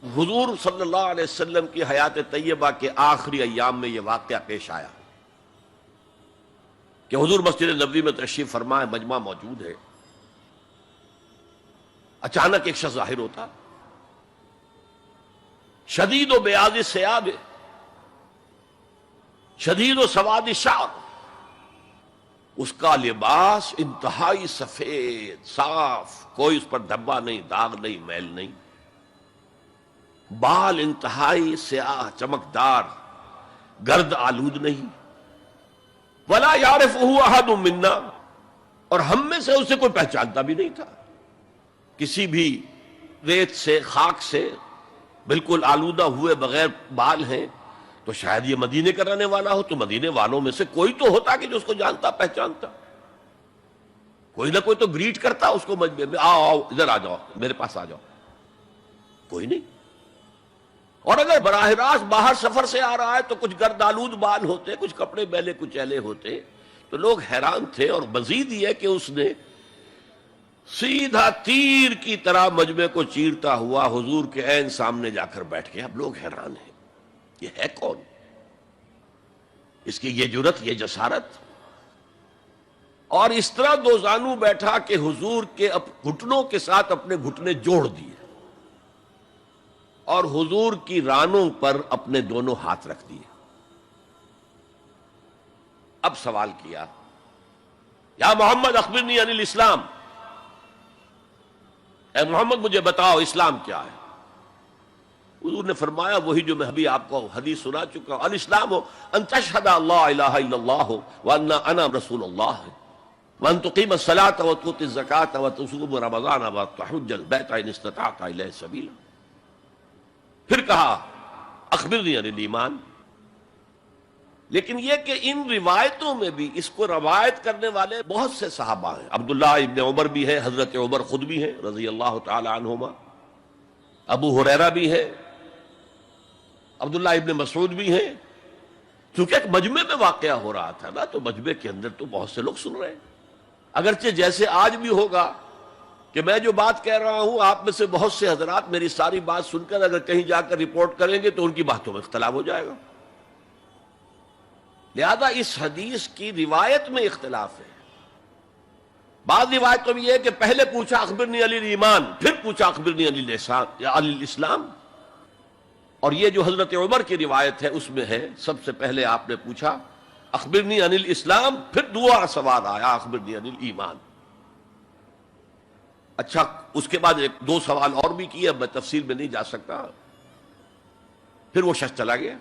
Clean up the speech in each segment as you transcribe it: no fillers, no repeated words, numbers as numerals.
حضور صلی اللہ علیہ وسلم کی حیات طیبہ کے آخری ایام میں یہ واقعہ پیش آیا کہ حضور مسجد نبوی میں تشریف فرمائے، مجمع موجود ہے، اچانک ایک شخص ظاہر ہوتا، شدید و بیاض ثیاب، شدید و سواد شعر، اس کا لباس انتہائی سفید صاف، کوئی اس پر دھبا نہیں، داغ نہیں، میل نہیں، بال انتہائی سیاہ چمکدار، گرد آلود نہیں، ولا یعرفہ احد منا، اور ہم میں سے اسے کوئی پہچانتا بھی نہیں تھا، کسی بھی ریت سے خاک سے بالکل آلودہ ہوئے بغیر بال ہیں، تو شاید یہ مدینے کا رہنے والا ہو، تو مدینے والوں میں سے کوئی تو ہوتا کہ جو اس کو جانتا پہچانتا، کوئی نہ کوئی تو گریٹ کرتا اس کو مجمع میں، آؤ آؤ ادھر آ جاؤ، میرے پاس آ جاؤ، کوئی نہیں۔ اور اگر براہ راست باہر سفر سے آ رہا ہے تو کچھ گرد آلود بال ہوتے، کچھ کپڑے میلے کچیلے ہوتے، تو لوگ حیران تھے۔ اور مزید یہ کہ اس نے سیدھا تیر کی طرح مجمع کو چیرتا ہوا حضور کے عین سامنے جا کر بیٹھ گیا۔ اب لوگ حیران ہیں، یہ ہے کون؟ اس کی یہ جرت، یہ جسارت، اور اس طرح دو زانو بیٹھا کہ حضور کے گھٹنوں کے ساتھ اپنے گھٹنے جوڑ دیے اور حضور کی رانوں پر اپنے دونوں ہاتھ رکھ دیے۔ اب سوال کیا، یا محمد اخبرنی عن الاسلام، اے محمد مجھے بتاؤ اسلام کیا ہے؟ حضور نے فرمایا وہی جو میں ابھی آپ کو حدیث سنا چکا ہوں، الاسلام ان تشہد اللہ الہ الا اللہ وان انا رسول اللہ وان تقیم الصلاۃ وتؤتی الزکاۃ وتصوم رمضان وتحج البیت ان استطعت الیہ سبیلا۔ پھر کہا اخبرنی عن الایمان۔ لیکن یہ کہ ان روایتوں میں بھی اس کو روایت کرنے والے بہت سے صحابہ ہیں، عبداللہ ابن عمر بھی ہے، حضرت عمر خود بھی ہیں رضی اللہ تعالی عنہما، ابو ہریرہ بھی ہے، عبداللہ ابن مسعود بھی ہیں۔ چونکہ ایک مجمع میں واقعہ ہو رہا تھا نا، تو مجمع کے اندر تو بہت سے لوگ سن رہے ہیں، اگرچہ جیسے آج بھی ہوگا کہ میں جو بات کہہ رہا ہوں آپ میں سے بہت سے حضرات میری ساری بات سن کر اگر کہیں جا کر رپورٹ کریں گے تو ان کی باتوں میں اختلاف ہو جائے گا۔ لہذا اس حدیث کی روایت میں اختلاف ہے۔ بعض روایتوں میں یہ ہے کہ پہلے پوچھا اخبرنی عن الایمان، پھر پوچھا اخبرنی عن الاسلام، اور یہ جو حضرت عمر کی روایت ہے اس میں ہے سب سے پہلے آپ نے پوچھا اخبرنی عن الاسلام، پھر دوسرا سوال آیا اخبرنی عن الایمان۔ اچھا، اس کے بعد ایک دو سوال اور بھی کیے، اب میں تفصیل میں نہیں جا سکتا۔ پھر وہ شخص چلا گیا،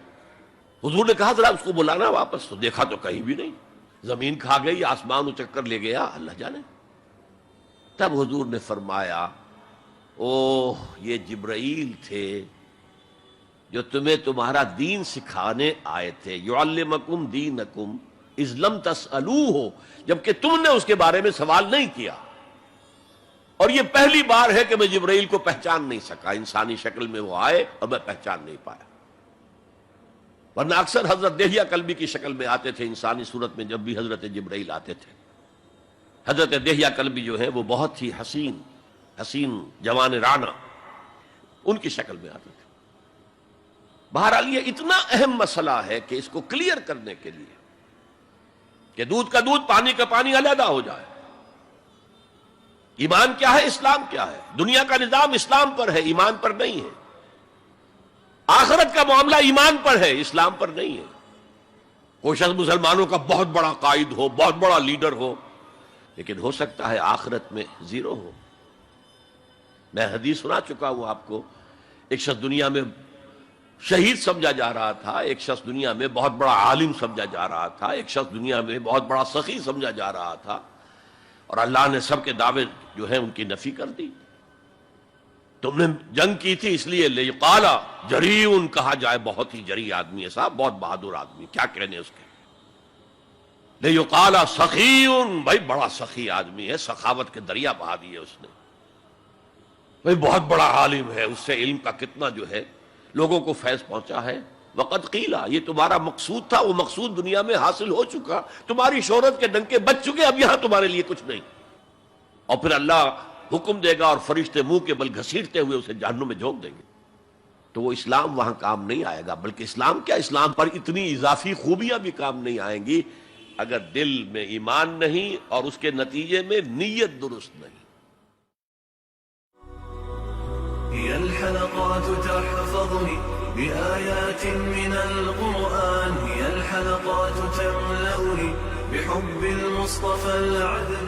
حضور نے کہا ذرا اس کو بلانا واپس، تو دیکھا تو کہیں بھی نہیں، زمین کھا گئی، آسمان اچک کر لے گیا، اللہ جانے۔ تب حضور نے فرمایا اوہ یہ جبرائیل تھے جو تمہیں تمہارا دین سکھانے آئے تھے، یعلمکم دینکم اذ لم تسألوہ، جبکہ تم نے اس کے بارے میں سوال نہیں کیا۔ اور یہ پہلی بار ہے کہ میں جبرائیل کو پہچان نہیں سکا، انسانی شکل میں وہ آئے اور میں پہچان نہیں پایا، ورنہ اکثر حضرت دہیہ کلبی کی شکل میں آتے تھے انسانی صورت میں، جب بھی حضرت جبرائیل آتے تھے۔ حضرت دہیہ کلبی جو ہے وہ بہت ہی حسین جوان رانا، ان کی شکل میں آتے تھے۔ بہرحال یہ اتنا اہم مسئلہ ہے کہ اس کو کلیئر کرنے کے لیے کہ دودھ کا دودھ پانی کا پانی علیحدہ ہو جائے۔ ایمان کیا ہے، اسلام کیا ہے؟ دنیا کا نظام اسلام پر ہے، ایمان پر نہیں ہے۔ آخرت کا معاملہ ایمان پر ہے، اسلام پر نہیں ہے۔ کوئی شخص مسلمانوں کا بہت بڑا قائد ہو، بہت بڑا لیڈر ہو، لیکن ہو سکتا ہے آخرت میں زیرو ہو۔ میں حدیث سنا چکا ہوں آپ کو، ایک شخص دنیا میں شہید سمجھا جا رہا تھا، ایک شخص دنیا میں بہت بڑا عالم سمجھا جا رہا تھا، ایک شخص دنیا میں بہت بڑا سخی سمجھا جا رہا تھا، اور اللہ نے سب کے دعوے جو ہیں ان کی نفی کر دی۔ تم نے جنگ کی تھی اس لیے لیقال جریء، کہا جائے بہت ہی جری آدمی ہے صاحب، بہت بہادر آدمی، کیا کہنے اس کے۔ لیقال سخی، بھائی بڑا سخی آدمی ہے، سخاوت کے دریا بہا دیے اس نے، بھائی بہت بڑا عالم ہے، اس سے علم کا کتنا جو ہے لوگوں کو فیض پہنچا ہے۔ وقد قیل، یہ تمہارا مقصود تھا، وہ مقصود دنیا میں حاصل ہو چکا، تمہاری شہرت کے ڈنکے بج چکے، اب یہاں تمہارے لیے کچھ نہیں۔ اور پھر اللہ حکم دے گا اور فرشتے منہ کے بل گھسیٹتے ہوئے اسے جہنم میں جھونک دیں گے۔ تو وہ اسلام وہاں کام نہیں آئے گا. بلکہ اسلام کیا، اسلام پر اتنی اضافی خوبیاں بھی کام نہیں آئیں گی اگر دل میں ایمان نہیں اور اس کے نتیجے میں نیت درست نہیں. هي الحلقات تحفظني بآيات من القرآن، هي الحلقات تملأني بحب المصطفى العدنان.